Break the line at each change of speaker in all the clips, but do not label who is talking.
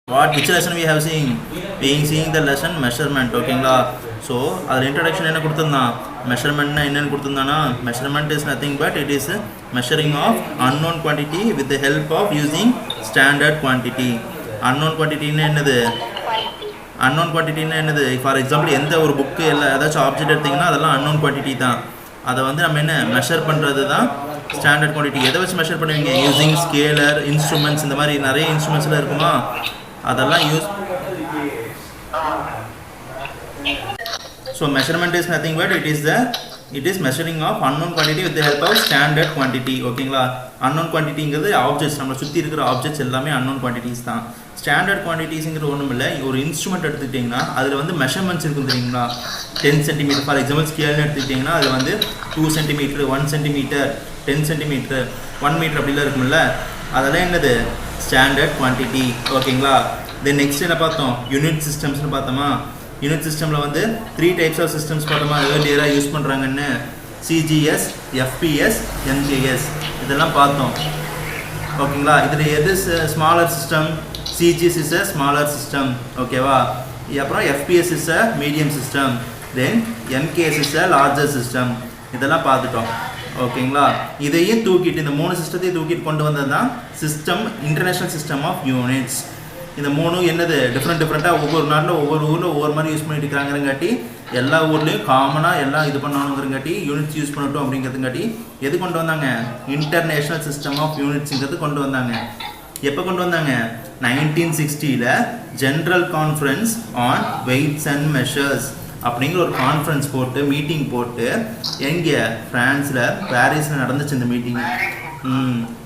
which lesson we have seen? Seeing the lesson measurement. ஓகேங்களா. So அதில் introduction என்ன கொடுத்துருந்தா, மெஷர்மெண்ட்னா என்னென்னு கொடுத்துருந்தானா, measurement is nothing but it is measuring of unknown quantity with the help of using standard quantity. Unknown குவான்டிட்டின்னு என்னது, unknown குவான்டிட்டின்னு என்னது, ஃபார் எக்ஸாம்பிள் எந்த ஒரு புக்கு இல்லை ஏதாச்சும் ஆப்ஜெக்ட் எடுத்திங்கன்னா அதெல்லாம் அன்னோன் குவான்டிட்டி தான். அதை வந்து நம்ம என்ன மெஷர் பண்ணுறது தான் ஸ்டாண்டர்ட் குவான்டிட்டி. எதை வச்சு மெஷர் பண்ணுவீங்க, யூஸிங் ஸ்கேலர், இன்ஸ்ட்ருமெண்ட்ஸ், இந்த மாதிரி நிறைய இன்ஸ்ட்ருமெண்ட்ஸ்லாம் இருக்குமா, அதெல்லாம் use. So measurement is nothing but it is measuring of unknown quantity with the help of standard quantity. ஓகேங்களா. unknown quantityங்கிறது ஆப்ஜெக்ட்ஸ், நம்ம சுற்றி இருக்கிற ஆப்ஜெக்ட்ஸ் எல்லாமே unknown quantities தான். ஸ்டாண்டர்ட் குவான்டிட்டிஸ்ங்கிற ஒன்றும் இல்லை, ஒரு இன்ஸ்ட்ருமெண்ட் எடுத்துக்கிட்டிங்கன்னா அதில் வந்து மெஷர்மெண்ட்ஸ் இருக்கும் தெரியுங்களா. 10 cm ஃபார் எக்ஸாம்பிள் ஸ்கேல்னு எடுத்துக்கிட்டிங்கன்னா அதில் வந்து 2 cm, 1 cm, 10 cm, 1 மீட்டர் அப்படிலாம் இருக்கும்ல, அதெல்லாம் என்னது ஸ்டாண்டர்ட் குவான்டிட்டி. ஓகேங்களா. தென் நெக்ஸ்ட் என்ன பார்த்தோம், யூனிட் சிஸ்டம்ஸ்னு பார்த்தோமா. யூனிட் சிஸ்டமில் வந்து 3 டைப்ஸ் ஆஃப் சிஸ்டம்ஸ் பார்த்தோமா, ஏர்லியராக யூஸ் பண்ணுறாங்கன்னு, சிஜிஎஸ், எஃபிஎஸ், எம்ஜிஎஸ், இதெல்லாம் பார்த்தோம். ஓகேங்களா. இதில் எது smaller system, CGS is a smaller system. ஓகேவா. அப்புறம் FPS is a medium system, then MKS is a larger system. இதெல்லாம் பார்த்துட்டோம். ஓகேங்களா. இதையும் தூக்கிட்டு, இந்த 3 சிஸ்டத்தையும் தூக்கிட்டு கொண்டு வந்தது தான் system, international system of units. இந்த 3 என்னது டிஃப்ரெண்ட்டாக ஒவ்வொரு நாட்டில் ஒவ்வொரு ஊரில் ஒவ்வொரு மாதிரி யூஸ் பண்ணிட்டு இருக்காங்கிறங்காட்டி, எல்லா ஊர்லேயும் காமனாக எல்லாம் இது பண்ணணுங்கிறங்காட்டி யூனிட்ஸ் யூஸ் பண்ணட்டும் அப்படிங்கிறதுங்காட்டி எது கொண்டு வந்தாங்க, இன்டர்நேஷ்னல் சிஸ்டம் ஆஃப் யூனிட்ஸுங்கிறது கொண்டு வந்தாங்க. எப்போ கொண்டு வந்தாங்க, 1960 general conference on weights and measures அப்படிங்கிற ஒரு கான்ஃபரன்ஸ் போட்டு, மீட்டிங் போட்டு, எங்கே ஃப்ரான்ஸில் பாரிஸில் நடந்துச்சு இந்த மீட்டிங்.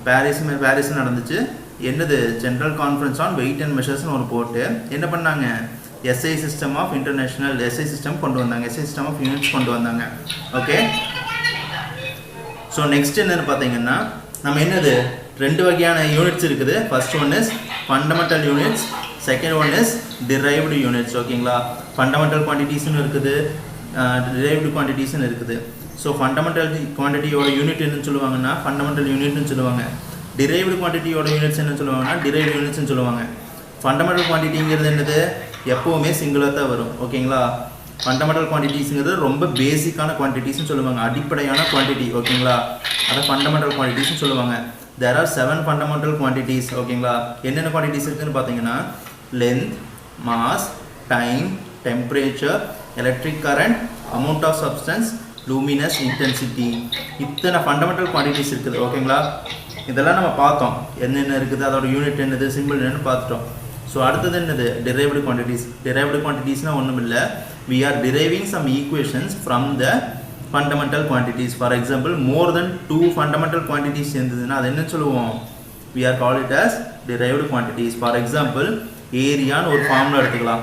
பாரிஸில் நடந்துச்சு. என்னது, general conference on weight and மெஷர்ஸ்னு ஒரு போட்டு என்ன பண்ணாங்க, SI system of international, SI system கொண்டு வந்தாங்க, எஸ்ஐ சிஸ்டம் ஆஃப் யூனிட்ஸ் கொண்டு வந்தாங்க. ஓகே. ஸோ நெக்ஸ்ட் என்னென்னு பார்த்தீங்கன்னா, நம்ம என்னது 2 வகையான யூனிட்ஸ் இருக்குது. First one is fundamental units, second one is derived units. ஓகேங்களா. ஃபண்டமெண்டல் குவான்டிட்டிஸ்னு இருக்குது, டிரைவ்டு குவான்டிட்டிஸ்னு இருக்குது. ஸோ ஃபண்டமெண்டல் குவான்டிட்டியோட யூனிட் என்னன்னு சொல்லுவாங்கன்னா ஃபண்டமெண்டல் யூனிட்னு சொல்லுவாங்க. டிரைவ்டு குவான்டிட்டியோட யூனிட்ஸ் என்ன சொல்லுவாங்கன்னா டிரைவ்டு யூனிட்ஸ்னு சொல்லுவாங்க. ஃபண்டமெண்டல் குவான்டிட்டிங்கிறது என்னது, எப்போவுமே சிங்கிளாக தான் வரும். ஓகேங்களா. ஃபண்டமெண்டல் குவான்டிட்டிஸ்ங்கிறது ரொம்ப பேசிக்கான குவான்டிட்டிஸ்னு சொல்லுவாங்க, அடிப்படையான குவான்டிட்டி. ஓகேங்களா. அதை ஃபண்டமெண்டல் குவான்டிட்டிஸ்னு சொல்லுவாங்க. There are 7 fundamental quantities. ஓகேங்களா. என்னென்ன குவான்டிட்டிஸ் இருக்குதுன்னு பார்த்தீங்கன்னா, length, mass, time, temperature, electric current, amount of substance, luminous, intensity. இத்தனை ஃபண்டமெண்டல் குவான்டிட்டிஸ் இருக்குது. ஓகேங்களா. இதெல்லாம் நம்ம பார்த்தோம், என்னென்ன இருக்குது, அதோட யூனிட் என்னது, சிம்பிள் என்னன்னு பார்த்துட்டோம். ஸோ அடுத்தது என்னது, டிரைவ்டு குவான்டிட்டிஸ். டிரைவ்டு குவான்டிட்டிஸ்னால் ஒன்றும் இல்லை, we are deriving some equations from the fundamental quantities. For example, more than 2 fundamental quantities சேர்ந்ததுன்னா அது என்ன சொல்லுவோம், we are call it as derived quantities. For example, ஏரியான்னு ஒரு ஃபார்முலா எடுத்துக்கலாம்.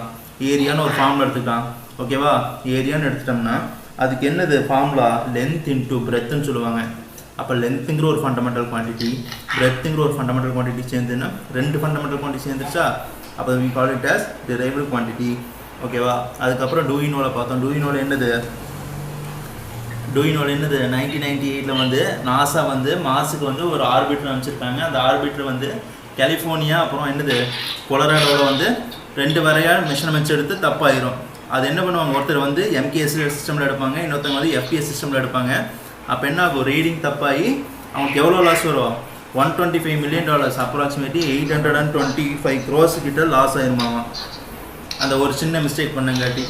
ஓகேவா. ஏரியான்னு எடுத்துட்டோம்னா அதுக்கு என்னது ஃபார்முலா, லென்த் இன்டூ பிரெத்துன்னு சொல்லுவாங்க. அப்போ லென்த்துங்கிற ஒரு ஃபண்டமெண்டல் குவான்டிட்டி, பிரெத்துங்கிற ஒரு ஃபண்டமெண்டல் குவான்டிட்டி சேர்ந்துன்னா 2 ஃபண்டமெண்டல் குவான்டிட்டி சேர்ந்துருச்சா, அப்போ we call it as derived quantity. ஓகேவா. அதுக்கப்புறம் டூயினோவில் பார்த்தோம். டூயினோவில் என்னது 1998 வந்து நாசா வந்து மார்ஸுக்கு வந்து ஒரு ஆர்பிட்டர் அமைச்சிருக்காங்க. அந்த ஆர்பிட்டர் வந்து கலிஃபோர்னியா அப்புறம் என்னது கொலராடோவில் வந்து 2 வரையாக மெஷர்மெண்ட்ஸ் எடுத்து தப்பாயிரும். அது என்ன பண்ணுவாங்க, ஒருத்தர் வந்து எம்கேஎஸ் சிஸ்டமில் எடுப்பாங்க, இன்னொருத்தவங்க வந்து எஃபிஎஸ் சிஸ்டமில் எடுப்பாங்க. அப்போ என்ன ஆகும், ரீடிங் தப்பாகி அவங்களுக்கு எவ்வளோ லாஸ் வரும், $125 million, அப்ராக்சிமேட்லி 825 crores கிட்ட லாஸ் ஆயிருமாமா, அந்த ஒரு சின்ன மிஸ்டேக் பண்ணங்காட்டி.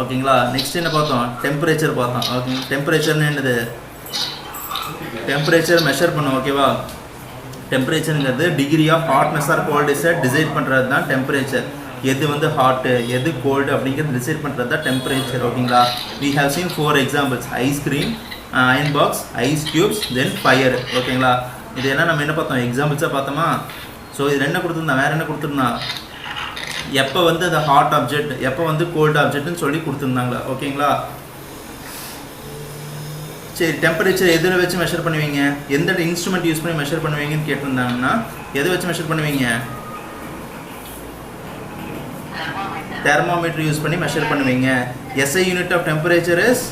ஓகேங்களா. நெக்ஸ்ட் என்ன பார்த்தோம், டெம்பரேச்சர் பார்த்தோம். ஓகே. டெம்பரேச்சர்னு என்னது, டெம்பரேச்சர் மெஷர் பண்ணோம். ஓகேவா. டெம்பரேச்சருங்கிறது டிகிரி ஆஃப் ஹாட்னஸ் ஆர் கோல்டஸை டிசைட் பண்ணுறது தான் டெம்பரேச்சர். எது வந்து ஹாட்டு எது கோல்டு அப்படிங்கிறது டிசைட் பண்ணுறது தான் டெம்பரேச்சர். ஓகேங்களா. we have seen 4 examples, ice cream, iron box, ice cubes, then fire. ஓகேங்களா. இதெல்லாம் நம்ம என்ன பார்த்தோம், எக்ஸாம்பிள்ஸாக பார்த்தோமா. ஸோ இதில் என்ன கொடுத்துருந்தா, வேறு என்ன கொடுத்துருந்தா, எப்போ வந்து அந்த ஹாட் ஆப்ஜெக்ட், எப்போ வந்து கோல்டு ஆப்ஜெக்ட்னு சொல்லி கொடுத்துருந்தாங்க. ஓகேங்களா. சரி, டெம்பரேச்சர் எதில் வச்சு மெஷர் பண்ணுவீங்க, எந்த இன்ஸ்ட்ருமெண்ட் யூஸ் பண்ணி மெஷர் பண்ணுவீங்கன்னு கேட்டிருந்தாங்கன்னா எதை வச்சு மெஷர் பண்ணுவீங்க, தெர்மோமீட்டர் யூஸ் பண்ணி மெஷர் பண்ணுவீங்க. SI unit of temperature is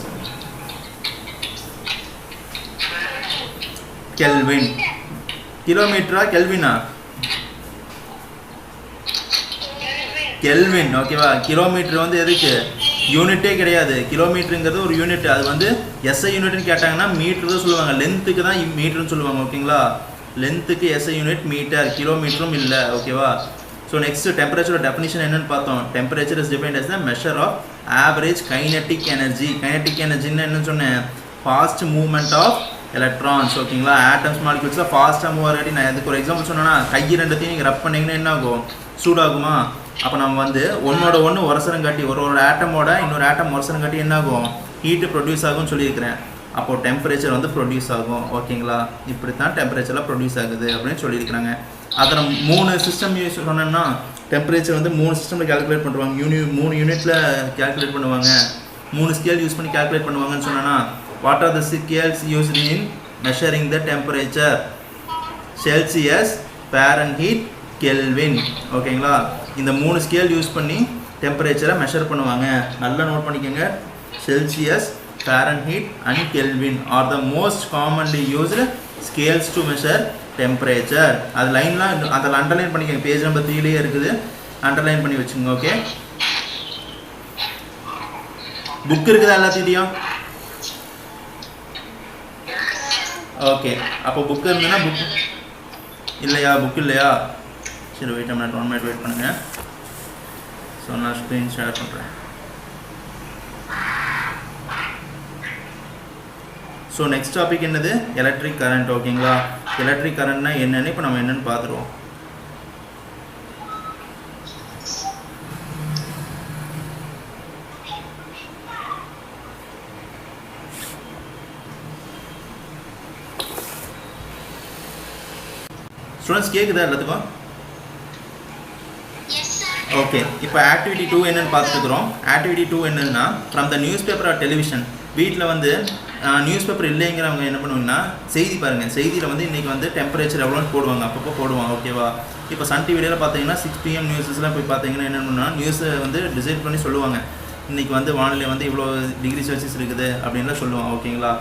kelvin. கிலோமீட்டரா கெல்வினா, கெல்வின். ஓகேவா, கிலோமீட்டர் வந்து எதுக்கு யூனிட்டே கிடையாது, கிலோமீட்டருங்கிறது ஒரு யூனிட். அது வந்து எஸ்ஐ யூனிட்னு கேட்டாங்கன்னா மீட்டர் தான் சொல்லுவாங்க, லென்த்துக்கு தான் மீட்டர்னு சொல்லுவாங்க. ஓகேங்களா, லென்த்துக்கு எஸ்ஐ யூனிட் மீட்டர், கிலோமீட்டரும் இல்லை. ஓகேவா. ஸோ நெக்ஸ்ட் டெம்பரேச்சரோட டெஃபினிஷன் என்னன்னு பார்த்தோம். Temperature is defined as the measure of average kinetic energy. Kinetic எனர்ஜின்னு என்ன சொன்னேன், ஃபாஸ்ட் மூவ்மெண்ட் ஆஃப் எலக்ட்ரான்ஸ். ஓகேங்களா, ஆட்டம்ஸ் மாலிகுல்ஸில் ஃபாஸ்ட்டாக மூவ் ஆகிட்டு. நான் இதுக்கு ஒரு எக்ஸாம்பிள் சொன்னேன்னா, கை ரெண்டுத்தையும் நீங்கள் ரப் பண்ணிங்கன்னா என்ன ஆகும், சூடாகுமா. அப்போ நம்ம வந்து ஒன்னோட ஒன்று உரசரம் காட்டி ஒரு ஆட்டமோட இன்னொரு ஆட்டம் உரசரம் காட்டி என்ன ஆகும், ஹீட்டு ப்ரொடியூஸ் ஆகும்னு சொல்லியிருக்கிறேன். அப்போது டெம்பரேச்சர் வந்து ப்ரொடியூஸ் ஆகும். ஓகேங்களா, இப்படி தான் டெம்பரேச்சரில் ப்ரொடியூஸ் ஆகுது அப்படின்னு சொல்லியிருக்கிறாங்க. அதில் 3 சிஸ்டம் யூஸ் சொன்னோன்னா, டெம்பரேச்சர் வந்து 3 சிஸ்டமில் கேல்குலேட் பண்ணுவாங்க. 3 யூனிட்டில் கேல்குலேட் பண்ணுவாங்க, 3 ஸ்கேல் யூஸ் பண்ணி கேல்குலேட் பண்ணுவாங்கன்னு சொன்னோன்னா, what are the scales used in measuring the temperature? Celsius, Fahrenheit, kelvin. ஓகேங்களா, இந்த 3 ஸ்கேல் யூஸ் பண்ணி டெம்பரேச்சரை மெஷர் பண்ணுவாங்க. நல்லா நோட் பண்ணிக்கோங்க. Celsius, Fahrenheit and kelvin R the most commonly used scales to measure temperature. அது லைன்லாம் அதில் அண்டர்லைன் பண்ணிக்கோங்க. பேஜ் நம்பர் 3லேயே இருக்குது, அண்டர்லைன் பண்ணி வச்சுக்கோங்க. ஓகே, புக் இருக்குதா எல்லாத்தையும்? ஓகே, அப்போ புக் இருந்ததுன்னா புக் இல்லையா, புக் இல்லையா? சரி, வெயிட் மினிட், 1 மினிட் வெயிட் பண்ணுங்கள். ஸோ நான் ஸ்க்ரீன் ஷேர் பண்ணுறேன். ஸோ நெக்ஸ்ட் டாபிக் என்னது, எலக்ட்ரிக் கரண்ட். ஓகேங்களா, எலக்ட்ரிக் கரண்ட்னா என்னென்னு இப்போ நம்ம என்னென்னு பார்த்துருவோம். ஸ்டூடெண்ட்ஸ் கேட்குதா எல்லாத்துக்கும்? ஓகே, இப்போ ஆக்டிவிட்டி 2 என்னென்னு பார்த்துருக்குறோம். ஆக்டிவிட்டி 2 என்னன்னா, from the news paper R television. வீட்டில் வந்து நியூஸ் பேப்பர் இல்லைங்கிறவங்க என்ன பண்ணுவாங்கன்னா, செய்தி பாருங்கள். செய்தியில் வந்து இன்றைக்கி வந்து டெம்பரேச்சர் எவ்வளோன்னு போடுவாங்க, அப்பப்போ போடுவாங்க. ஓகேவா, இப்போ சன் டிவியில் பார்த்தீங்கன்னா 6 PM நியூஸஸ்லாம் போய் பார்த்தீங்கன்னா என்னென்னா, நியூஸை வந்து டிசைட் பண்ணி சொல்லுவாங்க. இன்றைக்கி வந்து வானிலை வந்து இவ்வளோ டிகிரி செல்சியஸ் இருக்குது அப்படின்லாம் சொல்லுவாங்க. ஓகேங்களா,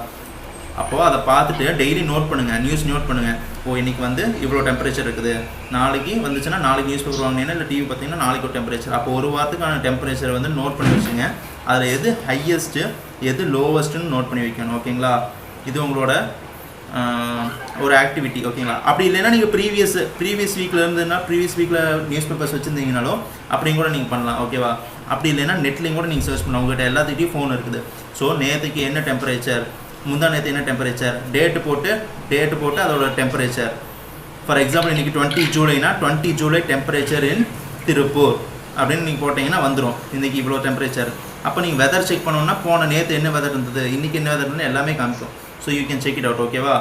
அப்போது அதை பார்த்துட்டு டெய்லி நோட் பண்ணுங்கள், நியூஸ் நோட் பண்ணுங்கள். இன்றைக்கி வந்து இவ்வளோ டெம்பரேச்சர் இருக்குது, நாளைக்கு வந்துச்சுன்னா நாளைக்கு நியூஸ் பேப்பர் வாங்கினீங்கன்னா இல்லை டிவி பார்த்தீங்கன்னா நாளைக்கு ஒரு டெம்பரேச்சர். அப்போ ஒரு வாரத்துக்கான டெம்பரேச்சர் வந்து நோட் பண்ணி வச்சுங்க. அதில் எது ஹையஸ்ட்டு எது லோவஸ்ட்டுன்னு நோட் பண்ணி வைக்கணும். ஓகேங்களா, இது உங்களோட ஒரு ஆக்டிவிட்டி. ஓகேங்களா, அப்படி இல்லைன்னா நீங்கள் ப்ரீவியஸ் வீக்கில் இருந்துன்னா ப்ரீவியஸ் வீக்கில் நியூஸ் பேப்பர்ஸ் வச்சுருந்தீங்கனாலும் அப்படியும் கூட நீங்கள் பண்ணலாம். ஓகேவா, அப்படி இல்லைன்னா நெட்லேயும் கூட நீங்கள் சர்ச் பண்ணலாம். உங்கள்கிட்ட எல்லாத்துக்கிட்டையும் ஃபோன் இருக்குது. ஸோ நேற்றுக்கு என்ன டெம்பரேச்சர், முந்தா நேற்று என்ன டெம்பரேச்சர், டேட்டு போட்டு அதோட டெம்பரேச்சர். ஃபார் எக்ஸாம்பிள் இன்றைக்கி 20 ஜூலைனா 20 ஜூலை டெம்பரேச்சர் இன் திருப்பூர் அப்படின்னு நீங்கள் போட்டிங்கன்னா வந்துடும் இன்றைக்கி இவ்வளோ டெம்பரேச்சர். அப்போ நீங்கள் வெதர் செக் பண்ணோன்னா போன நேற்று என்ன வெதர் இருந்தது, இன்றைக்கி என்ன வெதர் இருந்தது எல்லாமே காமிக்கும். So you can check it out. ஓகேவா,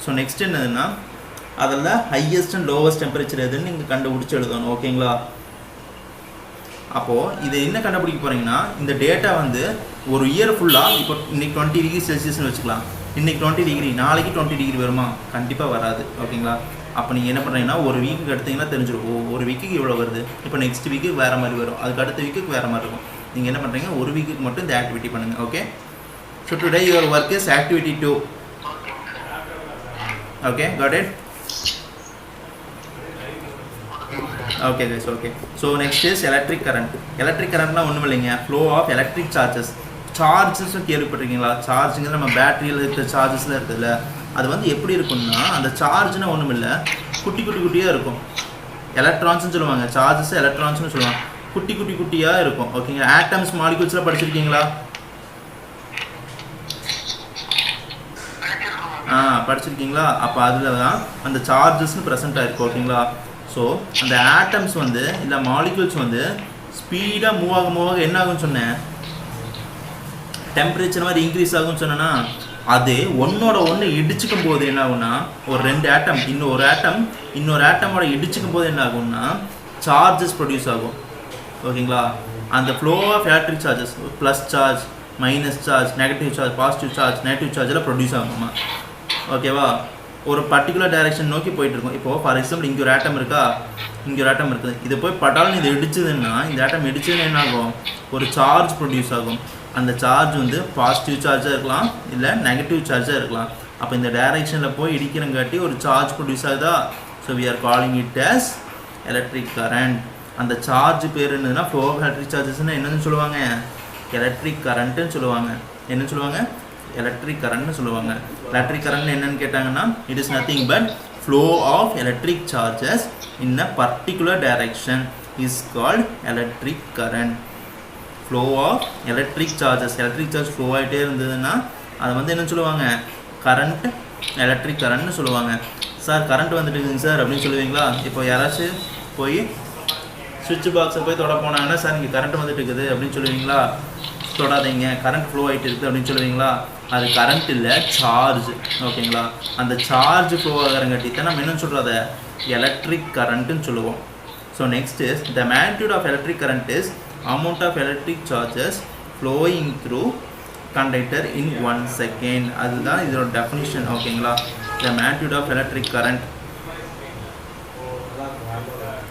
ஸோ நெக்ஸ்ட் என்னதுன்னா, அதில் ஹையஸ்ட் அண்ட் லோவஸ்ட் டெம்பரேச்சர் எதுன்னு நீங்கள் கண்டுபிடிச்சி எழுதணும். ஓகேங்களா, அப்போது இது என்ன கண்டுபிடிக்க போகிறீங்கன்னா, இந்த டேட்டா வந்து ஒரு இயர் ஃபுல்லாக இப்போ இன்றைக்கி 20 டிகிரி செல்சியஸ்னு வச்சுக்கலாம். இன்றைக்கி 20 டிகிரி, நாளைக்கு 20 டிகிரி வருமா? கண்டிப்பாக வராது. ஓகேங்களா, அப்போ நீங்கள் என்ன பண்ணுறீங்கன்னா, ஒரு வீக்குக்கு எடுத்திங்கன்னா தெரிஞ்சிடும் ஒரு வீக்குக்கு இவ்வளோ வருது. இப்போ நெக்ஸ்ட் வீக்குக்கு வேறு மாதிரி வரும், அதுக்கு அடுத்த வீக்குக்கு வேறு மாதிரி இருக்கும். நீங்கள் என்ன பண்ணுறீங்க, ஒரு வீக்குக்கு மட்டும் இந்த ஆக்டிவிட்டி பண்ணுங்கள். Okay, so today your work is activity 2. Okay, got it? Okay guys, okay. So next is electric current. Electric கரண்ட்லாம் ஒன்றும் இல்லைங்க, ஃப்ளோ ஆஃப் எலக்ட்ரிக் சார்ஜஸ். சார்ஜஸும் கேள்விப்பட்டிருக்கீங்களா? சார்ஜுங்கிற நம்ம பேட்டரியில் இருக்கிற சார்ஜஸ்லாம் இருக்குதுல்ல, அது வந்து எப்படி இருக்குன்னா, அந்த சார்ஜ்னா ஒன்றும் இல்லை, குட்டியாக இருக்கும். எலக்ட்ரான்ஸ்னு சொல்லுவாங்க, சார்ஜஸ் எலக்ட்ரான்ஸ்னு சொல்லுவாங்க. குட்டியாக இருக்கும். ஓகேங்க, ஆட்டம்ஸ் மாலிகுல்ஸ்லாம் படிச்சிருக்கீங்களா? படிச்சிருக்கீங்களா? அப்போ அதில் தான் அந்த சார்ஜஸ்னு ப்ரெசென்ட் ஆகிருக்கும். ஓகேங்களா, ஸோ அந்த ஆட்டம்ஸ் வந்து இல்லை மாலிகுல்ஸ் வந்து ஸ்பீடாக மூவ் ஆக என்ன ஆகும்னு சொன்னேன், டெம்பரேச்சர் மாதிரி இன்க்ரீஸ் ஆகும்னு சொன்னேன்னா, அது ஒன்னோட ஒன்று இடிச்சுக்கும் போது என்ன ஆகும்னா, ஒரு 2 ஆட்டம் இன்னொரு ஆட்டமோட இடிச்சுக்கும் போது என்ன ஆகும்னா, சார்ஜஸ் ப்ரொடியூஸ் ஆகும். ஓகேங்களா, அந்த flow of electric charges, plus charge, minus charge, negative charge, positive charge, negative சார்ஜெல்லாம் ப்ரொடியூஸ் ஆகுமா? ஓகேவா, ஒரு பர்டிகுலர் டைரெக்ஷன் நோக்கி போயிட்டு இருக்கும். இப்போது ஃபார் எக்ஸாம்பிள் இங்கே ஒரு ஆட்டம் இருக்கா, இங்கே ஒரு ஆட்டம் இருக்குது, இது போய் பட்டாலும் இது இடிச்சதுன்னா, இந்த ஆட்டம் இடிச்சதுன்னா என்ன ஆகும், ஒரு சார்ஜ் ப்ரொடியூஸ் ஆகும். அந்த சார்ஜ் வந்து பாசிட்டிவ் சார்ஜாக இருக்கலாம், இல்லை நெகட்டிவ் சார்ஜாக இருக்கலாம். அப்போ இந்த டைரெக்ஷனில் போய் இடிக்கிறங்காட்டி ஒரு சார்ஜ் ப்ரொடியூஸ் ஆகுதா. So we are calling it as electric current. அந்த சார்ஜ் பேர் என்னதுன்னா ஃப்ளோ ஆஃப் எலக்ட்ரிக் சார்ஜஸ்னா என்னன்னு சொல்லுவாங்க, எலக்ட்ரிக் கரண்ட்டுன்னு சொல்லுவாங்க. என்ன சொல்லுவாங்க, எலக்ட்ரிக் கரண்ட்னு சொல்லுவாங்க. எலக்ட்ரிக் கரண்ட் என்னன்னு கேட்டாங்கன்னா it is nothing but flow of electric charges in a particular direction is called electric current. Flow of electric charges, electric charge flow ஆகிட்டே இருந்ததுன்னா அதை வந்து என்ன சொல்லுவாங்க, கரண்ட், எலக்ட்ரிக் கரண்ட்னு சொல்லுவாங்க. சார் கரண்ட் வந்துட்டு இருக்குங்க சார் அப்படின்னு சொல்லுவீங்களா? இப்போ யாராச்சும் போய் சுவிட்ச் பாக்ஸை போய் தொட போனாங்கன்னா சார் இங்கே கரண்ட் வந்துட்டு இருக்குது அப்படின்னு சொல்லுவீங்களா? தொடாதீங்க, கரண்ட் ஃப்ளோ ஆகிட்டு இருக்குது அப்படின்னு சொல்லுவீங்களா? அது கரண்ட் இல்லை, சார்ஜ். ஓகேங்களா? அந்த சார்ஜ் ஃப்ளோ ஆகிறங்காட்டி தான் நம்ம என்ன சொல்கிறத எலக்ட்ரிக் கரண்ட்டுன்னு சொல்லுவோம். So next is the magnitude of electric current is amount of electric charges flowing through conductor in 1 second. அதுதான் இதோட definition. ஓகேங்களா? the magnitude of electric current.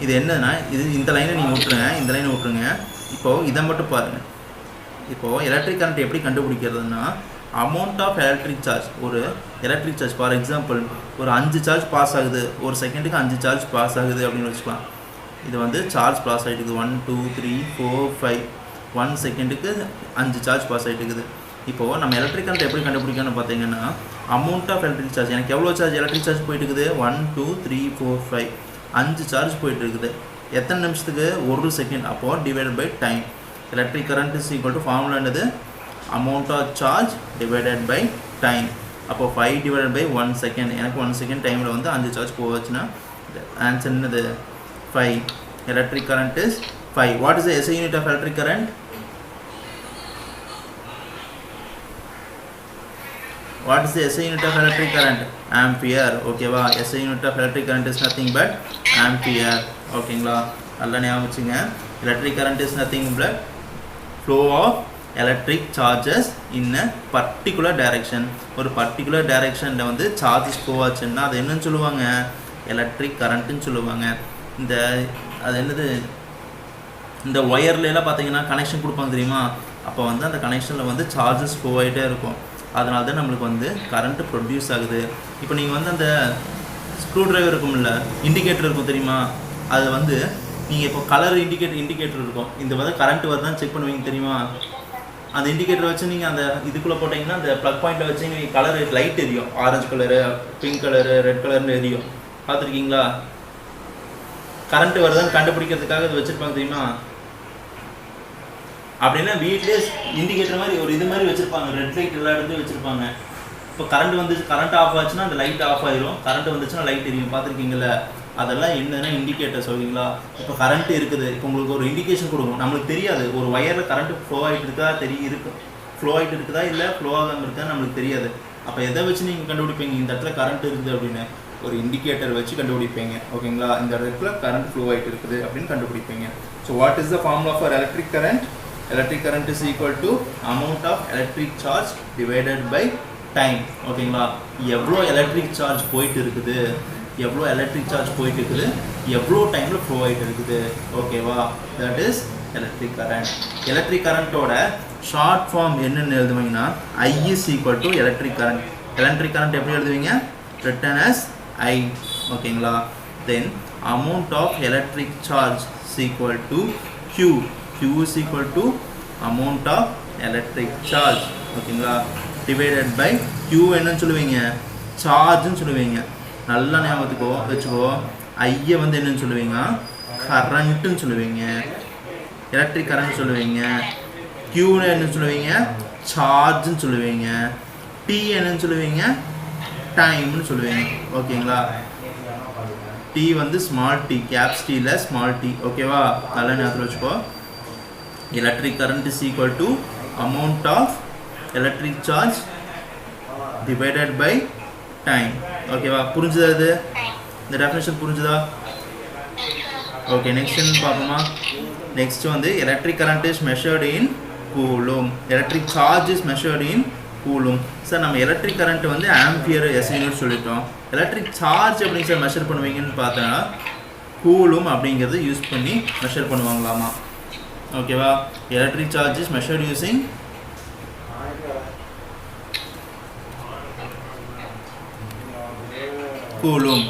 இது என்னன்னா இது இந்த லைனை நீங்கள் விட்டுருங்க, இந்த லைனை விட்டுருங்க. இப்போது இதை மட்டும் பாருங்கள். இப்போது எலக்ட்ரிக் கரண்ட் எப்படி கண்டுபிடிக்கிறதுனா அமௌண்ட் ஆஃப் எலக்ட்ரிக் சார்ஜ், ஒரு எலக்ட்ரிக் சார்ஜ் ஃபார் எக்ஸாம்பிள் ஒரு 5 சார்ஜ் பாஸ் ஆகுது, ஒரு செகண்டுக்கு 5 சார்ஜ் பாஸ் ஆகுது அப்படின்னு வச்சுக்கலாம். இது வந்து சார்ஜ் பாஸ் ஆகிட்டு இருக்குது 1 2 3 4 5 1 செகண்டுக்கு 5 சார்ஜ் பாஸ் ஆகிட்டு இருக்குது. இப்போது நம்ம எலக்ட்ரிக் கரண்ட் எப்படி கண்டுபிடிக்கணும்னு பார்த்தீங்கன்னா அமௌண்ட் ஆஃப் எலக்ட்ரிக் சார்ஜ், எனக்கு எவ்வளோ சார்ஜ் எலக்ட்ரிக் சார்ஜ் போயிட்டு இருக்குது 1 2 3 4 5 5 சார்ஜ் போயிட்டு இருக்குது. எத்தனை நிமிஷத்துக்கு? 1 செகண்ட். அப்போது divided by time. Electric current is equal to formula என்னது, amount of charge divided by time. அப்போது 5 டிவைடட் பை 1 செகண்ட். எனக்கு 1 செகண்ட் டைமில் வந்து 5 சார்ஜ் போச்சுன்னா ஆன்சர் என்னது 5. Electric current is 5. What is the SI unit of electric current? What is the SI unit of electric current? Ampere. Okay va? SI unit of electric current is nothing but ampere. ஓகேங்களா? நல்லா ஞாபகம் வச்சுங்க. Electric current is nothing but flow of electric charges in a particular direction. ஒரு particular directionல வந்து charges flow ஆச்சுன்னா அது என்னன்னு சொல்லுவாங்க, எலக்ட்ரிக் கரண்ட்னு சொல்லுவாங்க. இந்த அது என்னது, இந்த ஒயர்லாம் பார்த்தீங்கன்னா கனெக்ஷன் கொடுப்பாங்க தெரியுமா? அப்போ வந்து அந்த கனெக்ஷனில் வந்து சார்ஜஸ் ஃப்ளோ ஆகிட்டே இருக்கும். அதனால தான் நம்மளுக்கு வந்து கரண்ட்டு ப்ரொடியூஸ் ஆகுது. இப்போ நீங்கள் வந்து அந்த ஸ்க்ரூ ட்ரைவர் இருக்கும்ல, இண்டிகேட்டர் இருக்கும் தெரியுமா? அது வந்து நீங்கள் இப்போ கலர் இண்டிகேட்டர் இருக்கும். இந்த வந்து கரண்ட் வருதான்னு செக் பண்ணுவீங்க தெரியுமா? அந்த இண்டிகேட்டர் வச்சு நீங்கள் அந்த இதுக்குள்ளே போட்டிங்கன்னா அந்த ப்ளக் பாயிண்ட்டில் வச்சு நீங்கள் கலர் லைட் எரியும். Orange colour, pink colour, red கலர்னு எரியும். பார்த்துருக்கீங்களா? கரண்ட் வருதான்னு கண்டுபிடிக்கிறதுக்காக இது வச்சுருப்பாங்க தெரியுமா? அப்படின்னா வீட்லேயே இண்டிகேட்டர் மாதிரி ஒரு இது மாதிரி வச்சுருப்பாங்க, ரெட் லைட் எல்லா இடத்துலையும் வச்சுருப்பாங்க. இப்போ கரண்ட் வந்துச்சு, கரண்ட் ஆஃப் ஆச்சுன்னா அந்த லைட் ஆஃப் ஆயிரும், கரண்ட் வந்துச்சுன்னா லைட் எரியும். பார்த்துருக்கீங்களா? அதெல்லாம் என்னன்னா இண்டிகேட்டர். சொல்லுவீங்களா? இப்போ கரண்ட் இருக்குது, இப்போ உங்களுக்கு ஒரு இண்டிகேஷன் கொடுக்கும். நம்மளுக்கு தெரியாது ஒரு ஒயரில் கரண்ட் ஃப்ளோ ஆகிட்டு இருக்கா ஃப்ளோ ஆகிட்டு இருக்குதா இல்லை ஃப்ளோ ஆகாமல் இருக்கா நம்மளுக்கு தெரியாது. அப்போ எதை வச்சு நீங்கள் கண்டுபிடிப்பீங்க இந்த இடத்துல கரண்ட் இருக்குது அப்படின்னு? ஒரு இண்டிகேட்டர் வச்சு கண்டுபிடிப்பீங்க. ஓகேங்களா? இந்த இடத்துல கரண்ட் ஃப்ளோ ஆகிட்டு இருக்குது அப்படின்னு கண்டுபிடிப்பீங்க. So what is the formula for electric current? Electric current is equal to amount of electric charge divided by time. ஓகேங்களா? எவ்வளோ எலக்ட்ரிக் சார்ஜ் போயிட்டு இருக்குது, எவ்வளோ எலக்ட்ரிக் சார்ஜ் போயிட்டு இருக்குது, எவ்வளோ டைமில் ஃப்ளோ ஆகிட்டு இருக்குது. ஓகேவா? That is electric current. Electric கரண்ட்டோட ஷார்ட் ஃபார்ம் என்னென்னு எழுதுவீங்கன்னா I is equal to electric current. Electric current எப்படி எழுதுவீங்க? Written as I. ஓகேங்களா? Then amount of electric charge is equal to Q. Q is equal to amount of electric charge. ஓகேங்களா? Divided by Q என்னன்னு சொல்லுவீங்க? சார்ஜ்னு சொல்லுவீங்க. நல்லா ஞாபகத்துக்கோ வச்சுக்கோ. ஐயை வந்து என்னன்னு சொல்லுவீங்க? கரண்ட்டுன்னு சொல்லுவீங்க, எலக்ட்ரிக் கரண்ட் சொல்லுவீங்க. Qன்னு என்னன்னு சொல்லுவீங்க? சார்ஜ்னு சொல்லுவீங்க. T என்னன்னு சொல்லுவீங்க? டைம்னு சொல்லுவீங்க. ஓகேங்களா? T வந்து ஸ்மால் டி, கேப்ஸ் டீல ஸ்மால் டி. ஓகேவா? நல்லா ஞாபகம் வச்சுக்கோ. Electric current is equal to amount of electric charge divided by time. ஓகேவா? புரிஞ்சுதா? இது இந்த டெஃபினேஷன் புரிஞ்சுதா? ஓகே, நெக்ஸ்ட் என்ன பார்ப்போமா? நெக்ஸ்ட் வந்து electric current is measured in coulomb, electric charge is measured in coulomb. Sir நம்ம எலக்ட்ரிக் கரண்ட் வந்து ஆம்பியர் எஸ் யூனிட் சொல்லிட்டோம். எலக்ட்ரிக் சார்ஜ் அப்படிங்க சார் மெஷர் பண்ணுவீங்கன்னு பார்த்தோன்னா கூலும் அப்படிங்கிறது யூஸ் பண்ணி மெஷர் பண்ணுவாங்களாமா. ஓகேவா? Electric charge is measured using coulomb.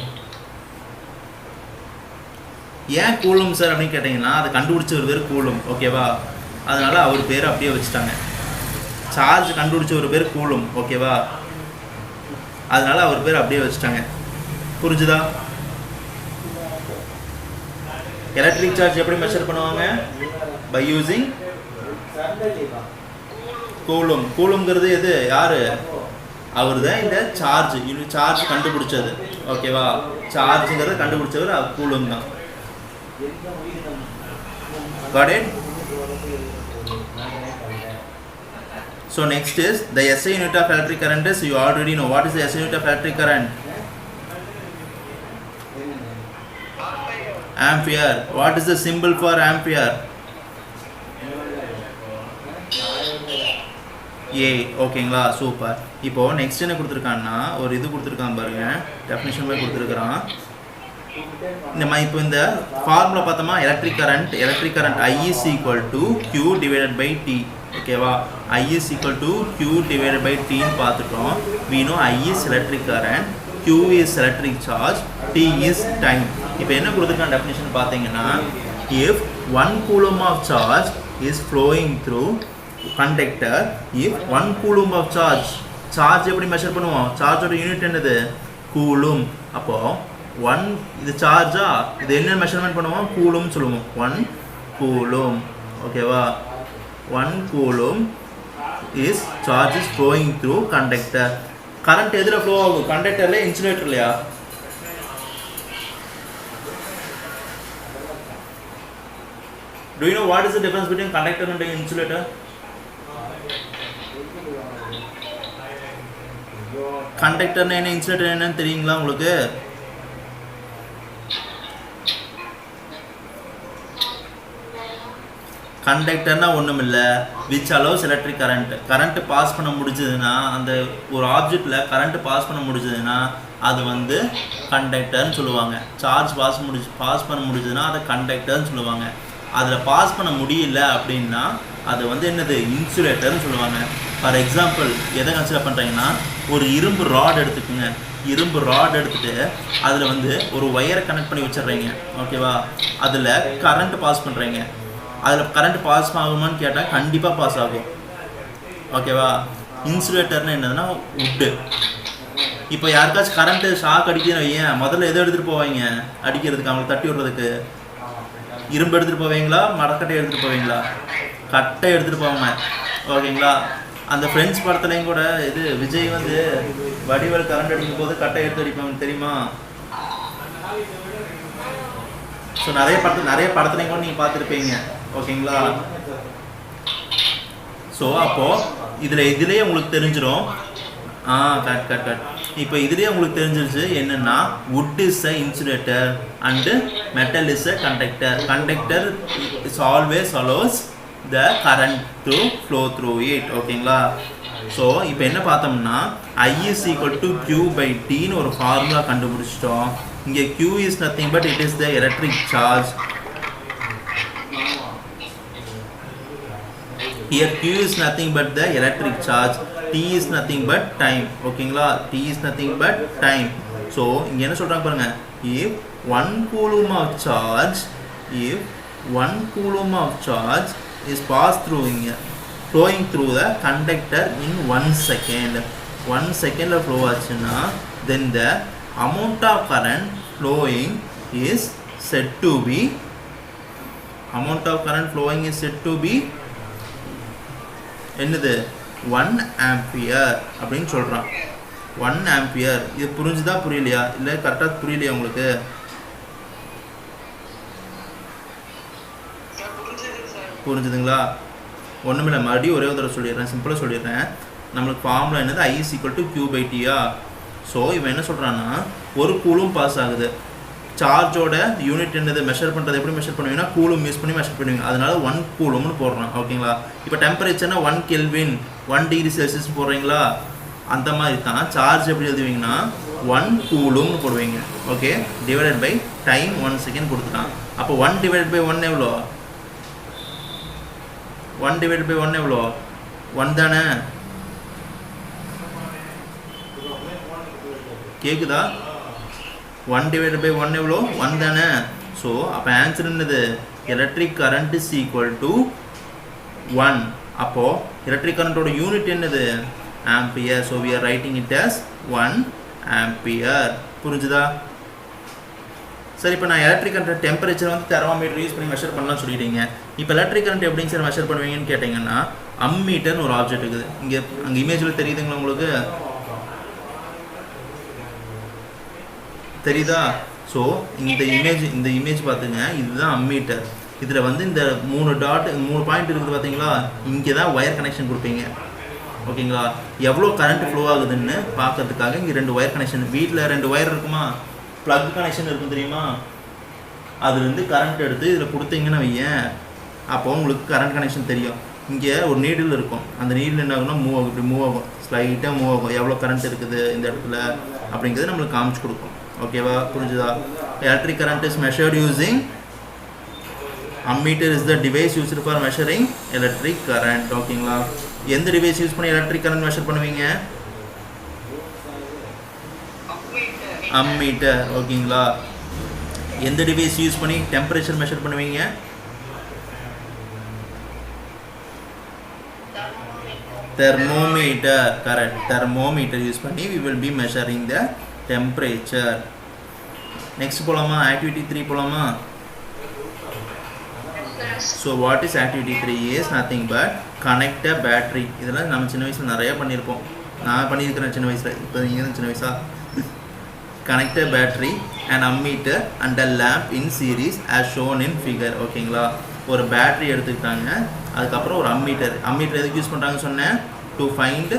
ஏன் கூலும் சார் அப்படின்னு கேட்டிங்கன்னா அதை கண்டுபிடிச்ச ஒரு பேர் கூலும், ஓகேவா? அதனால் அவர் பேர் அப்படியே வச்சுட்டாங்க. சார்ஜ் கண்டுபிடிச்ச ஒரு பேர் கூலும், ஓகேவா? அதனால் அவர் பேர் அப்படியே வச்சுட்டாங்க. புரிஞ்சுதா? எலக்ட்ரிக் சார்ஜ் எப்படி மெஷர் பண்ணுவாங்க? By using coulomb. கூலும்ங்கிறது எது? யாரு? அவர் தான் இந்த சார்ஜ் கண்டுபிடிச்சது, ஓகேவா? சார்ஜுங்கிறத கண்டுபிடிச்சவர் அவர் கூலும் தான். Got it? So next is the SI unit of electric current is, you already know what is the SI unit of electric current? Ampere. What is the symbol for ampere? A. ஓகேங்களா? Super. இப்போ next என்ன கொடுத்துருக்கான்னா ஒரு இது கொடுத்துருக்கான் பாருங்க, definition போய் கொடுத்துருக்குறான். இந்த மாதிரி இப்போ இந்த ஃபார்முலா பார்த்தோமா, electric current I is equal to Q divided by T, ஓகேவா? I is equal to Q divided by T ன்னு பார்த்துட்டோம். we know I is electric current, Q is electric charge, T is time. இப்போ என்ன கொடுத்துருக்கான definition பார்த்தீங்கன்னா, if 1 coulomb of charge is flowing through conductor, if 1 coulomb of charge எப்படி measure பண்ணுவோம்? சார்ஜோட unit என்னது? Coulomb. அப்போ 1 இது சார்ஜா, இது என்ன மெஷர்மெண்ட் பண்ணுவோம்? கூலும் சொல்லுவோம். 1 கூலும், ஓகேவா? 1 coulomb is charge is flowing through conductor. Current எதில் ஃப்ளோ ஆகும்? கண்டக்டர்ல, இன்சுலேட்டர்லையா? Do you know what is the difference between conductor and insulator? கண்டக்டர்னா என்ன, இன்சுலேட்டர் என்னன்னு தெரியுங்களா உங்களுக்கு? கண்டக்டர்னா ஒன்றும் இல்லை, which allows electric current pass பண்ண முடிஞ்சதுன்னா, அந்த ஒரு ஆப்ஜெக்டில் கரண்ட் பாஸ் பண்ண முடிஞ்சதுன்னா அது வந்து கண்டக்டர்னு சொல்லுவாங்க. சார்ஜ் பாஸ் பண்ண முடிஞ்சதுன்னா அதை கண்டக்டர்னு சொல்லுவாங்க. அதில் பாஸ் பண்ண முடியல அப்படின்னா அது வந்து என்னது? இன்சுலேட்டர்னு சொல்லுவாங்க. ஃபார் எக்ஸாம்பிள் எதை கன்சிடர் பண்ணுறீங்கன்னா, ஒரு இரும்பு ராட் எடுத்துக்கோங்க. இரும்பு ராட் எடுத்துகிட்டு அதில் வந்து ஒரு ஒயரை கனெக்ட் பண்ணி வச்சிடுறீங்க, ஓகேவா? அதில் கரண்ட் பாஸ் பண்ணுறீங்க. அதில் கரண்ட் பாஸ் ஆகுமான்னு கேட்டால் கண்டிப்பாக பாஸ் ஆகும், ஓகேவா? இன்சுலேட்டர்னு என்னதுன்னா உட்டு. இப்போ யாருக்காச்சும் கரண்ட்டு ஷாக் அடிக்கணும், ஏன் முதல்ல எதை எடுத்துகிட்டு போவாங்க அடிக்கிறதுக்கு? அவங்களுக்கு தட்டி விடுறதுக்கு இரும்பு எடுத்துகிட்டு போவீங்களா, மரக்கட்டை எடுத்துகிட்டு போவீங்களா? கட்டை எடுத்துகிட்டு போவாங்க, ஓகேங்களா? அந்த ஃப்ரெண்ட்ஸ் படத்துலையும் கூட இது விஜய் வந்து வடிவேல் கரண்ட் அடிக்கும் போது கட்டை எடுத்து அடிப்பாங்க, தெரியுமா? ஸோ நிறைய படத்துலையும் கூட நீங்கள் பார்த்துருப்பீங்க, ஓகேங்களா? ஸோ அப்போது இதுலேயே உங்களுக்கு தெரிஞ்சிடும். கட் இப்போ இதுலேயே உங்களுக்கு தெரிஞ்சிருச்சு என்னென்னா, wood is a insulator and metal is a conductor. Conductor is always allows the current to flow through it, ஓகேங்களா? ஸோ இப்போ என்ன பார்த்தோம்னா, I is equal to Q by T ன்னு ஒரு ஃபார்முலா கண்டுபிடிச்சிட்டோம். இங்கே Q is nothing but it is the electric charge. Here Q is nothing but the electric charge. T is nothing but time, ஓகேங்களா? T is nothing but time. So இங்கே என்ன சொல்கிறாங்க பாருங்க, if 1 coulomb of charge is passed through flowing through the conductor in 1 second. 1 second flow ஆச்சுன்னா, then the amount of current flowing is said to be என்னது? 1 ampere அப்படின்னு சொல்கிறான். 1 ampere. இது புரிஞ்சுதா புரியலையா? இல்லை கரெக்டாக புரியலையா உங்களுக்கு? புரிஞ்சுதுங்களா? ஒன்றுமில்லை, மறுபடியும் ஒரே ஒரு தடவை சொல்லிடுறேன், சிம்பிளாக சொல்லிடுறேன். நம்மளுக்கு ஃபார்முலா என்னது? I is equal to Q by T. So இவன் என்ன சொல்கிறான்னா, ஒரு கூலும் பாஸ் ஆகுது. சார்ஜோட யூனிட் என்னது? மெஷர் பண்ணுறது எப்படி மெஷர் பண்ணுவீங்கன்னா, கூலும் யூஸ் பண்ணி மெஷர் பண்ணுவீங்க. அதனால 1 கூலும்னு போடுறான், ஓகேங்களா? இப்போ டெம்பரேச்சர்னா 1 கெல்வின் 1 டிகிரி செல்சியஸ் போடுறீங்களா? அந்த மாதிரி தான் சார்ஜ் எப்படி எழுதுவீங்கன்னா 1 கூலும்னு போடுவீங்க, okay? Divided by time 1 second கொடுத்துட்டான். அப்போ 1 டிவைடட் பை 1 எவ்வளோ? 1 டிவைடட் பை 1 எவ்வளோ? 1 தானே? கேக்குதா? 1 divided by 1 எவ்வளோ? 1 தானே? ஸோ அப்போ ஆன்சர் என்னது electric current is equal to 1. அப்போது எலக்ட்ரிக் கரண்ட்டோட யூனிட் என்னது ampere. So we are writing it as 1 ampere. புரிஞ்சுதா? சரி, இப்போ நான் எலக்ட்ரிக் கரண்ட் டெம்பரேச்சர் வந்து தெர்மோமீட்டர் யூஸ் பண்ணி மெஷர் பண்ணலாம் சொல்லிட்டீங்க. இப்போ எலக்ட்ரிக் கரண்ட் எப்படிங்க சார் மெஷர் பண்ணுவீங்கன்னு கேட்டிங்கன்னா அம்மீட்டர்னு ஒரு ஆப்ஜெக்ட் இருக்குது. அங்கே இமேஜில் தெரியுதுங்களா உங்களுக்கு? தெரியுதா? ஸோ இந்த இமேஜ் பார்த்துங்க, இதுதான் அம்மீட்டர். இதில் வந்து இந்த 3 பாயிண்ட் இருக்குது பார்த்தீங்களா, இங்கே தான் ஒயர் கனெக்ஷன் கொடுப்பீங்க. ஓகேங்களா? எவ்வளோ கரண்ட் ஃப்ளோ ஆகுதுன்னு பார்க்கறதுக்காக இங்கே 2 ஒயர் கனெக்ஷன். வீட்டில் 2 ஒயர் இருக்குமா, ப்ளக் கனெக்ஷன் இருக்கும் தெரியுமா, அதுலேருந்து கரண்ட் எடுத்து இதில் கொடுத்தீங்கன்னு வையேன், அப்போ உங்களுக்கு கரண்ட் கனெக்ஷன் தெரியும். இங்கே ஒரு நீடில் இருக்கும், அந்த நீடில் என்ன ஆகும்னா மூவ் ஆகும், இப்படி மூவ் ஆகும், ஸ்லைட்டாக மூவ் ஆகும். எவ்வளோ கரண்ட் இருக்குது இந்த இடத்துல அப்படிங்கிறது நம்மளுக்கு காமிச்சு கொடுக்கும். ஓகேவா? புரிஞ்சுதா? Electric current is measured using ammeter is the device used for measuring electric current. ஓகேங்களா? எந்த டிவைஸ் யூஸ் பண்ணி எலக்ட்ரிக் கரண்ட் மெஷர் பண்ணுவீங்க? அம்மீட்டர். ஓகேங்களா? எந்த டிவைஸ் யூஸ் பண்ணி டெம்பரேச்சர் மெஷர் பண்ணுவீங்க? தெர்மோமீட்டர். கரெக்ட். தெர்மோமீட்டர் யூஸ் பண்ணி we will be measuring the temperature. Next போலாமா? ஆக்டிவிட்டி 3 போலாமா? So what is activity 3 is nothing but connect a battery. இதெல்லாம் நம்ம சின்ன வயசில் நிறைய பண்ணியிருப்போம். நான் பண்ணியிருக்கிறேன் சின்ன வயசில். இப்போ நீங்கள் சின்ன வயசா? connect a battery, an ammeter and a lamp in series as shown in figure. ஓகேங்களா? ஒரு பேட்டரி எடுத்துக்கிட்டாங்க, அதுக்கப்புறம் ஒரு அம்மீட்டர். அம்மீட்டர் எதுக்கு யூஸ் பண்ணுறாங்க சொன்னேன்? to find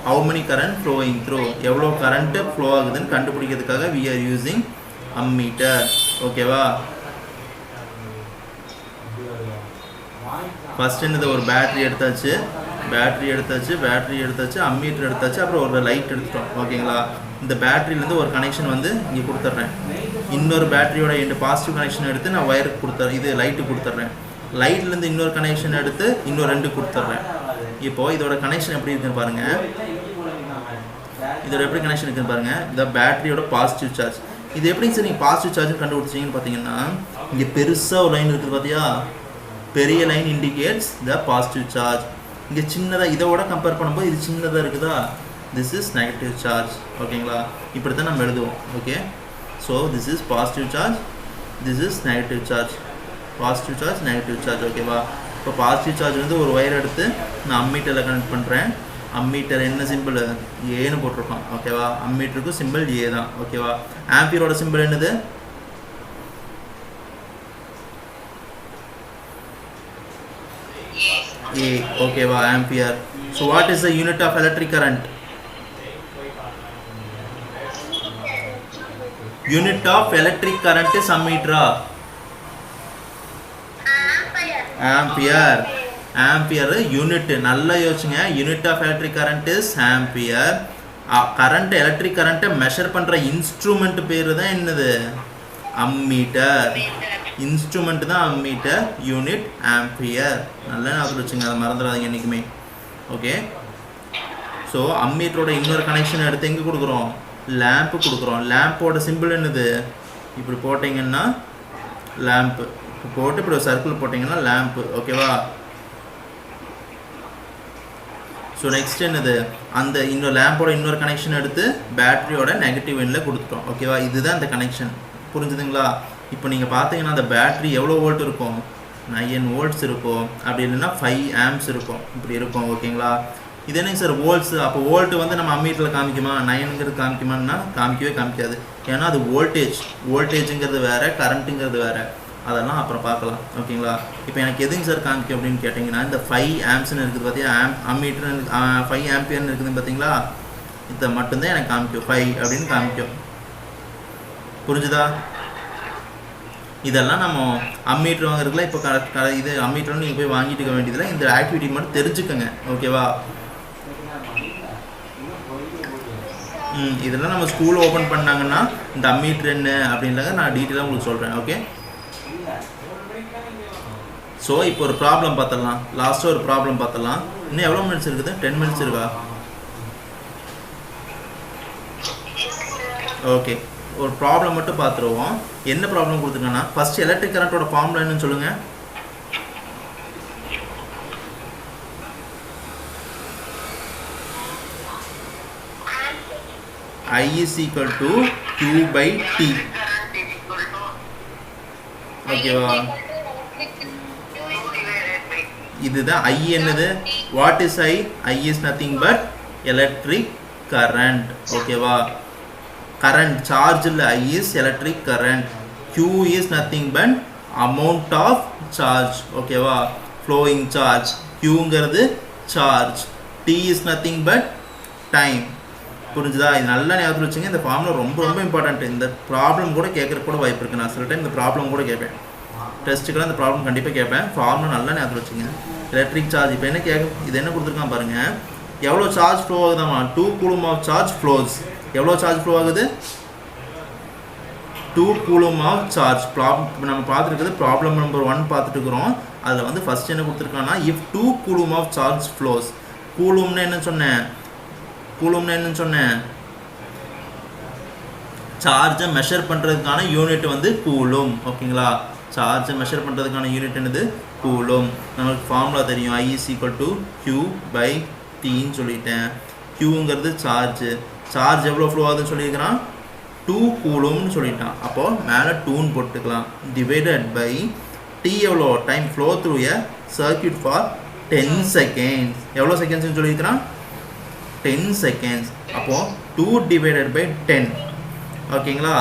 how many current flowing through, எவ்வளோ கரண்ட்டு ஃப்ளோ ஆகுதுன்னு கண்டுபிடிக்கிறதுக்காக we are using ammeter. ஓகேவா? ஃபஸ்ட் என்னது, ஒரு பேட்டரி எடுத்தாச்சு, அம்மீட்டர் எடுத்தாச்சு, அப்புறம் ஒரு லைட் எடுத்துட்டோம். ஓகேங்களா? இந்த பேட்டரியிலேருந்து ஒரு கனெக்ஷன் வந்து இங்கே கொடுத்துட்றேன். இன்னொரு பேட்டரியோட எண்டு பாசிட்டிவ் கனெக்ஷன் எடுத்து நான் ஒயருக்கு கொடுத்துறேன், இது லைட்டு கொடுத்துட்றேன். லைட்லேருந்து இன்னொரு கனெக்ஷன் எடுத்து இன்னொரு 2 கொடுத்துட்றேன். இப்போது இதோட கனெக்ஷன் எப்படி இருக்குன்னு பாருங்கள். இதோட எப்படி கனெக்ஷன் இருக்குன்னு பாருங்கள். இந்த பேட்டரியோட பாசிட்டிவ் சார்ஜ். இது எப்படிங்க சார் நீங்கள் பாசிட்டிவ் சார்ஜ் கண்டுபிடிச்சிங்கன்னு பார்த்தீங்கன்னா, இங்கே பெருசாக ஒரு லைன் இருக்குது பார்த்தியா, பெரிய line indicates the positive charge. இங்கே சின்னதாக, இதோட கம்பேர் பண்ணும்போது இது சின்னதாக இருக்குதா, திஸ் இஸ் நெகட்டிவ் சார்ஜ். ஓகேங்களா? இப்படி தான் நம்ம எழுதுவோம். Okay? So this is positive charge, this is negative charge, positive charge, negative charge. ஓகேவா? இப்போ பாசிட்டிவ் சார்ஜ் வந்து ஒரு ஒயர் எடுத்து நான் அம்மீட்டரில் கனெக்ட் பண்ணுறேன். அம்மீட்டர் என்ன சிம்பிள்? ஏன்னு போட்டிருக்கோம். ஓகேவா? அம்மீட்டருக்கும் சிம்பிள் ஏ தான். ஓகேவா? ஆம்பியரோட சிம்பிள் என்னது? A. ஓகேவா? Ampere. So what is the unit of electric current? Unit of electric current is ammeter. Ampere. Ampere unit. நல்லா யோசிச்சுங்க. Unit of electric current is ampere. Current, electric கரண்ட்டை மெஷர் பண்ணுற இன்ஸ்ட்ருமெண்ட் பேர் தான் என்னது? அம்மீட்டர். இன்ஸ்ட்ருமெண்ட் தான் ammeter, unit ampere. நல்லா ஞாபகம் வச்சுங்க, அதை மறந்துடாதீங்க என்றைக்குமே. ஓகே? ஸோ அம்மீட்டரோட இன்னொரு கனெக்ஷன் எடுத்து எங்கே கொடுக்குறோம்? லேம்ப்பு கொடுக்குறோம். லேம்போட சிம்பிள் என்னது? இப்படி போட்டிங்கன்னா லேம்ப்பு, இப்போ போட்டு இப்படி ஒரு சர்க்கிள் போட்டிங்கன்னா லேம்ப்பு. ஓகேவா? ஸோ நெக்ஸ்ட் என்னது? அந்த இன்னொரு லேம்போட இன்னொரு கனெக்ஷன் எடுத்து பேட்டரியோட நெகட்டிவ் எண்ணில் கொடுத்துட்டோம். ஓகேவா? இதுதான் அந்த கனெக்ஷன். புரிஞ்சுதுங்களா? இப்போ நீங்கள் பார்த்தீங்கன்னா அந்த பேட்ரி எவ்வளோ வோல்ட் இருக்கும்? 9 வோல்ட்ஸ் இருக்கும். அப்படி இல்லைன்னா 5 ஆம்ப்ஸ் இருக்கும். இப்படி இருக்கும். ஓகேங்களா? இது என்னங்க சார் வோல்ட்ஸ்? அப்போ வோல்ட் வந்து நம்ம அம்மீட்டரில் காமிக்குமா? 9ங்கிறது காமிக்குமான்னா காமிக்கவே காமிக்காது. ஏன்னா அது வோல்டேஜுங்கிறது வேறு, கரண்ட்டுங்கிறது வேறு. அதெல்லாம் அப்புறம் பார்க்கலாம். ஓகேங்களா? இப்போ எனக்கு எதுங்க சார் காமிக்கும் அப்படின்னு கேட்டிங்கன்னா, இந்த 5 ஆம்ப்ஸ்ன்னு இருக்குது பார்த்தீங்கன்னா, அம்மீட்டர் 5 ஆம்பியர்னு இருக்குதுன்னு பார்த்தீங்களா, இதை மட்டும்தான் எனக்கு காமிக்கும். 5 அப்படின்னு காமிக்கும். புரிஞ்சுதா? இதெல்லாம் நம்ம அம்மீட்டர் வாங்குறதுல இப்போ இது அம்மீட்டர்னு நீங்கள் போய் வாங்கிட்டு இருக்க வேண்டியதில்லை. இந்த ஆக்டிவிட்டி மட்டும் தெரிஞ்சுக்கோங்க. ஓகேவா? இதெல்லாம் நம்ம ஸ்கூல் ஓப்பன் பண்ணாங்கன்னா இந்த அம்மீட்டர் என்ன அப்படின்றத நான் டீட்டெயிலாக உங்களுக்கு சொல்கிறேன். ஓகே? ஸோ இப்போ ஒரு ப்ராப்ளம் பார்த்துடலாம். லாஸ்ட்டாக ஒரு ப்ராப்ளம் பார்த்துடலாம். இன்னும் எவ்வளோ மினிட்ஸ் இருக்குது? 10 மினிட்ஸ் இருக்கா? ஓகே. ஒரு ப்ராப்ளம் மட்டும் பார்த்துருவோம். என்ன ப்ராப்ளம் கொடுத்துருக்காங்கன்னா, ஃபர்ஸ்ட் எலக்ட்ரிக் கரண்ட்டோட ஃபார்முலா என்னன்னு சொல்லுங்க. I is equal to Q by T. ஓகேவா? இதுதான் I என்னது? What is I? I is nothing but electric current. ஓகேவா? current charge இல்ல, I is electric current. Q is nothing but amount of charge. ஓகேவா? flowing charge. Q ங்கிறது charge. T is nothing but time. புரிஞ்சுதா? இது நல்லா ஞாபகம் வச்சுங்க. இந்த ஃபார்முலா ரொம்ப ரொம்ப இம்பார்ட்டன்ட். இந்த ப்ராப்ளம் கூட கேட்கறதுக்கு கூட வாய்ப்பு இருக்குது. நான் சில டைம் இந்த ப்ராப்ளம் கூட கேட்பேன், டெஸ்ட்டுக்கெல்லாம் இந்த ப்ராப்ளம் கண்டிப்பாக கேட்பேன். ஃபார்முலா நல்லா ஞாபகம் வச்சுங்க. எலக்ட்ரிக் சார்ஜ் இப்போ என்ன இது என்ன கொடுத்துருக்கான் பாருங்கள். எவ்வளோ சார்ஜ் ஃப்ளோ ஆகுதாமா? 2 கூலும் ஆஃப் சார்ஜ் ஃப்ளோஸ். எவ்வளோ சார்ஜ் ஃப்ளோ ஆகுது? 2 கூலும் ஆஃப் சார்ஜ். இப்போ நம்ம பார்த்துருக்குது ப்ராப்ளம் நம்பர் 1 பார்த்துட்டு இருக்கிறோம். அதில் வந்து ஃபஸ்ட் என்ன கொடுத்துருக்காங்கன்னா, if 2 coulomb of charge flows. கூலும்னு என்ன சொன்னேன்? சார்ஜை மெஷர் பண்ணுறதுக்கான யூனிட் வந்து கூலும். ஓகேங்களா? சார்ஜை மெஷர் பண்ணுறதுக்கான யூனிட் என்னது? கூலும். நமக்கு ஃபார்முலா தெரியும். I is equal to Q by Tன்னு சொல்லிட்டேன். Qங்கிறது சார்ஜ். சார்ஜ் எவ்வளோ ஃப்ளோ ஆகுதுன்னு சொல்லியிருக்கிறான்? 2 கூலும்னு சொல்லிட்டான். அப்போது மேலே 2ன்னு போட்டுக்கலாம். டிவைடட் பை T எவ்வளோ? Time flow through a circuit for 10 seconds. எவ்வளோ செகண்ட்ஸ்ன்னு சொல்லியிருக்கிறான்? 10 செகண்ட்ஸ். அப்போது 2 டிவைடட் பை 10. ஓகேங்களா?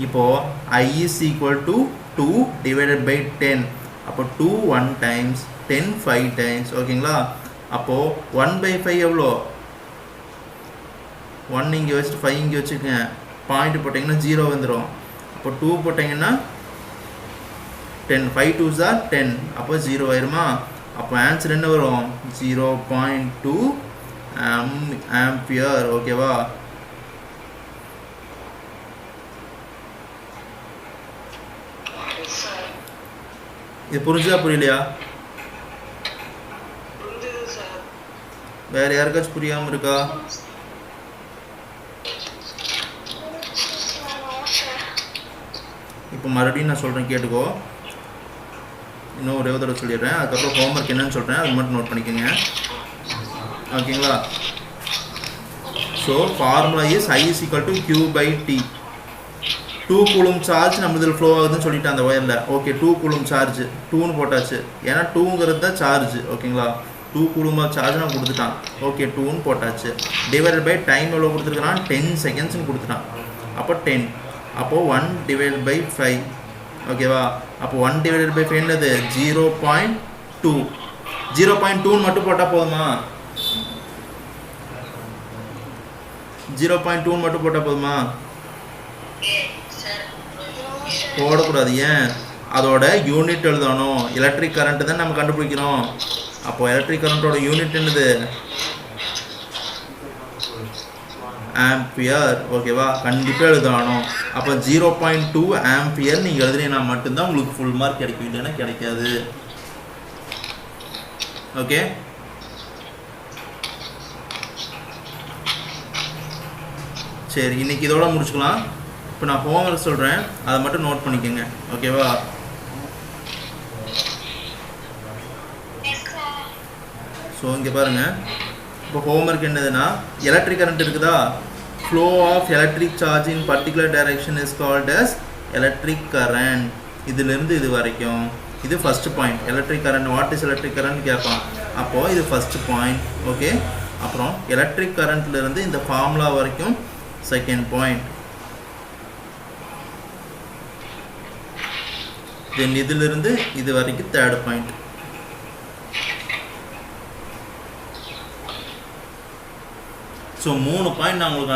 இப்போது I is equal to 2 divided by 10. அப்போ 2 1 times, 10 5 times. ஓகேங்களா? அப்போது 1 by 5 எவ்வளோ? 1 இங்கே வச்சுட்டு 5 இங்கே வச்சுக்கோங்க. பாயிண்ட் போட்டிங்கன்னா 0 வந்துடும். அப்போ 2 போட்டிங்கன்னா 10. 5 2s are 10. அப்போ 0 ஆயிருமா? அப்போ ஆன்சர் என்ன வரும்? 0.2 ஆம்பியர். ஓகேவா? இது புரிஞ்சுதா புரியலையா? வேற யாருக்காச்சும் புரியாமல் இருக்கா? இப்போ மறுபடியும் நான் சொல்கிறேன், கேட்டுக்கோ. இன்னும் ஒரே தடவை சொல்லிடுறேன். அதுக்கப்புறம் ஹோம்ஒர்க் என்னன்னு சொல்கிறேன், அது மட்டும் நோட் பண்ணிக்கோங்க. ஓகேங்களா? So formula is I is equal to Q by T. 2 coulomb charge நம்ம இதில் ஃப்ளோ ஆகுதுன்னு சொல்லிட்டு அந்த ஒயரில். ஓகே, 2 கூலும் சார்ஜ் 2ன்னு போட்டாச்சு. ஏன்னா 2ங்கிறது தான் சார்ஜ். ஓகேங்களா? 2 கூலும் சார்ஜ் நான் கொடுத்துட்டான். ஓகே, 2ன்னு போட்டாச்சு. டிவைடட் பை டைம் எவ்வளோ கொடுத்துருக்கான்? 10 செகண்ட்ஸ்ன்னு கொடுத்துட்டான். அப்போ 10. அப்போது 1 டிவைட் பை 5. ஓகேவா? அப்போ 1 டிவைடட் பை 5 என்னது? 0.2. 0.2ன்னு மட்டும் போட்டால் போதுமா? 0.2 மட்டும் போட்டால் போதுமா? போடக்கூடாது. ஏன்? அதோட யூனிட் எழுதணும். எலக்ட்ரிக் கரண்ட்டு தான் நம்ம கண்டுபிடிக்கிறோம். அப்போ எலக்ட்ரிக் கரண்ட்டோட யூனிட் என்னது? ஆம்பியர். ஓகேவா? கண்டிப்பாக எழுதணும். அப்போ 0.2 ஆம்பியர் நீங்கள் எழுதுனீங்கன்னா மட்டும்தான் உங்களுக்கு ஃபுல் மார்க் கிடைக்கும், இல்லைன்னா கிடைக்காது. ஓகே, சரி, இன்னைக்கு இதோட முடிச்சுக்கலாம். இப்போ நான் ஹோம்ஒர்க் சொல்கிறேன், அதை மட்டும் நோட் பண்ணிக்கோங்க. ஓகேவா? ஸோ இங்கே பாருங்கள். இப்போ ஹோம்ஒர்க் என்னதுன்னா, எலக்ட்ரிக் கரண்ட் இருக்குதா? Flow of electric charge in particular direction is called as electric current. இதிலிருந்து இது வரைக்கும் இது first point. Electric current, what is electric current கேட்பான். அப்போது இது ஃபஸ்ட்டு பாயிண்ட். ஓகே, அப்புறம் எலக்ட்ரிக் கரண்ட்லேருந்து இந்த ஃபார்முலா வரைக்கும் செகண்ட் பாயிண்ட். தென் இதிலிருந்து இது வரைக்கும் தேர்ட் பாயிண்ட். ஸோ 3 பாயிண்ட் நான் உங்களுக்கு